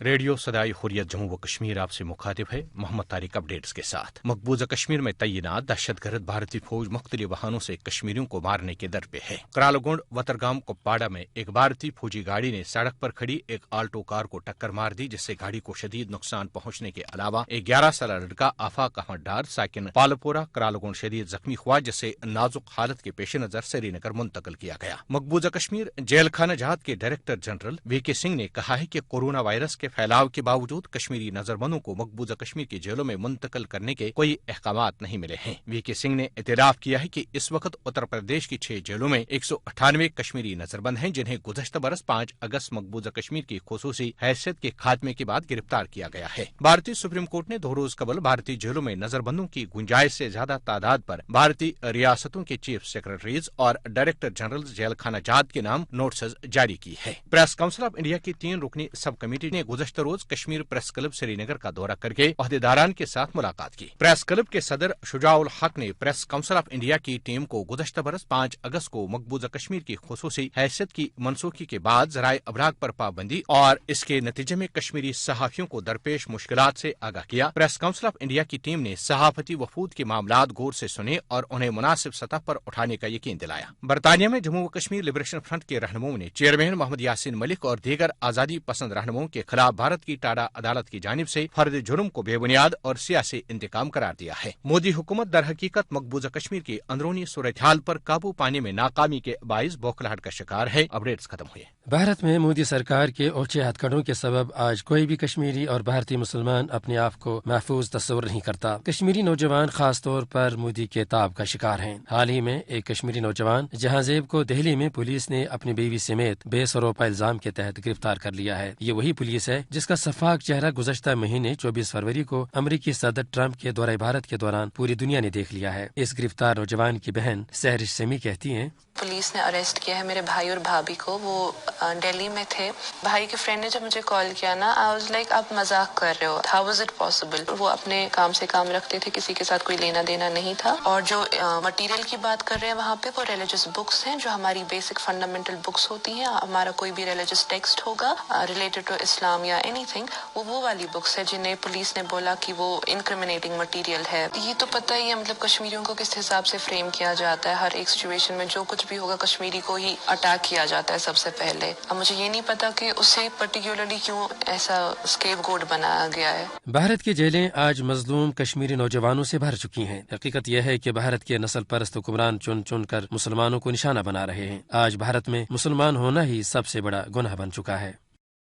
Radio صدائے حریت جموں و کشمیر آپ سے مخاطب ہے محمد طارق اپڈیٹس کے ساتھ۔ مقبوضہ کشمیر میں تعینات دہشت گرد بھارتی فوج مختلف بہانوں سے کشمیریوں کو مارنے کے در پہ ہے۔ کرالگونڈ وترگام کپواڑہ میں ایک بھارتی فوجی گاڑی نے سڑک پر کھڑی ایک آلٹو کار کو ٹکر مار دی، جس سے گاڑی کو شدید نقصان پہنچنے کے علاوہ ایک 11 سالہ لڑکا آفاق احمد ڈار ساکن پالپورہ کرالگونڈ شدید زخمی ہوا، جسے نازک حالت کے پیش نظر سری نگر منتقل کیا گیا۔ مقبوضہ کشمیر جیل خانہ جات کے ڈائریکٹر جنرل وی کے سنگھ نے کہا ہے کہ کورونا وائرس کے پھیلاؤ کے باوجود کشمیری نظربندوں کو مقبوضہ کشمیر کی جیلوں میں منتقل کرنے کے کوئی احکامات نہیں ملے ہیں۔ وی کے سنگھ نے اعتراف کیا ہے کہ اس وقت اتر پردیش کی 6 جیلوں میں 198 کشمیری نظربند ہیں، جنہیں گزشتہ برس 5 اگست مقبوضہ کشمیر کی خصوصی حیثیت کے خاتمے کے بعد گرفتار کیا گیا ہے۔ بھارتی سپریم کورٹ نے 2 روز قبل بھارتی جیلوں میں نظربندوں کی گنجائش سے زیادہ تعداد پر بھارتی ریاستوں کے چیف سیکرٹریز اور ڈائریکٹر جنرل جیل خانہ جات کے نام نوٹسز جاری کی ہے۔ پریس کونسل آف انڈیا کی 3 رکنی سب کمیٹی نے گزشتہ روز کشمیر پریس کلب سری نگر کا دورہ کر کے عہدیداران کے ساتھ ملاقات کی۔ پریس کلب کے صدر شجاع الحق نے پریس کونسل آف انڈیا کی ٹیم کو گزشتہ برس 5 اگست کو مقبوضہ کشمیر کی خصوصی حیثیت کی منسوخی کے بعد ذرائع ابلاغ پر پابندی اور اس کے نتیجے میں کشمیری صحافیوں کو درپیش مشکلات سے آگاہ کیا۔ پریس کونسل آف انڈیا کی ٹیم نے صحافتی وفود کے معاملات غور سے سنے اور انہیں مناسب سطح پر اٹھانے کا یقین دلایا۔ برطانیہ میں جموں و کشمیر لبریشن فرنٹ کے رہنماؤں نے چیئرمین محمد یاسین ملک اور دیگر آزادی پسند رہنماؤں کے خلاف بھارت کی ٹاڈا عدالت کی جانب سے فرد جرم کو بے بنیاد اور سیاسی انتقام قرار دیا ہے۔ مودی حکومت در حقیقت مقبوضہ کشمیر کی اندرونی صورتحال پر قابو پانے میں ناکامی کے باعث بوکھلاہٹ کا شکار ہے۔ اپڈیٹس ختم ہوئے۔ بھارت میں مودی سرکار کے اونچے ہتھ کنڈوں کے سبب آج کوئی بھی کشمیری اور بھارتی مسلمان اپنے آپ کو محفوظ تصور نہیں کرتا۔ کشمیری نوجوان خاص طور پر مودی کے تاب کا شکار ہیں۔ حال ہی میں ایک کشمیری نوجوان جہاں زیب کو دہلی میں پولیس نے اپنی بیوی سمیت بے سروپا الزام کے تحت گرفتار کر لیا ہے۔ یہ وہی پولیس ہے جس کا شفاف چہرہ گزشتہ مہینے 24 فروری کو امریکی صدر ٹرمپ کے دورہ بھارت کے دوران پوری دنیا نے دیکھ لیا ہے۔ اس گرفتار نوجوان کی بہن سہرش سمی کہتی ہیں، پولیس نے اریسٹ کیا ہے میرے بھائی اور بھابھی کو۔ وہ دہلی میں تھے۔ بھائی کے فرینڈ نے جب مجھے کال کیا نا، آئی واز لائک آپ مذاق کر رہے ہو، ہاؤ واز اٹ پاسبل۔ وہ اپنے کام سے کام رکھتے تھے، کسی کے ساتھ کوئی لینا دینا نہیں تھا۔ اور جو مٹیریل کی بات کر رہے ہیں وہاں پہ، وہ ریلیجس بکس ہیں جو ہماری بیسک فنڈامنٹل بکس ہوتی ہیں۔ ہمارا کوئی بھی ریلیجس ٹیکسٹ ہوگا ریلیٹڈ ٹو اسلام یا اینی تھنگ، وہ والی بکس ہے جنہیں پولیس نے بولا کہ وہ انکریمنیٹنگ مٹیریل ہے۔ یہ تو پتہ ہی ہے مطلب کشمیریوں کو کس حساب سے فریم کیا جاتا ہے۔ ہر ایک سچویشن میں جو کچھ بھی ہوگا کشمیری کو ہی اٹیک کیا جاتا ہے سب سے پہلے۔ اب مجھے یہ نہیں پتا کہ اسے پرٹیکولرلی کیوں ایسا اسکیپ گوٹ بنایا گیا ہے۔ بھارت کی جیلیں آج مظلوم کشمیری نوجوانوں سے بھر چکی ہیں۔ حقیقت یہ ہے کہ بھارت کے نسل پرست حکمران چن چن کر مسلمانوں کو نشانہ بنا رہے ہیں۔ آج بھارت میں مسلمان ہونا ہی سب سے بڑا گناہ بن چکا ہے۔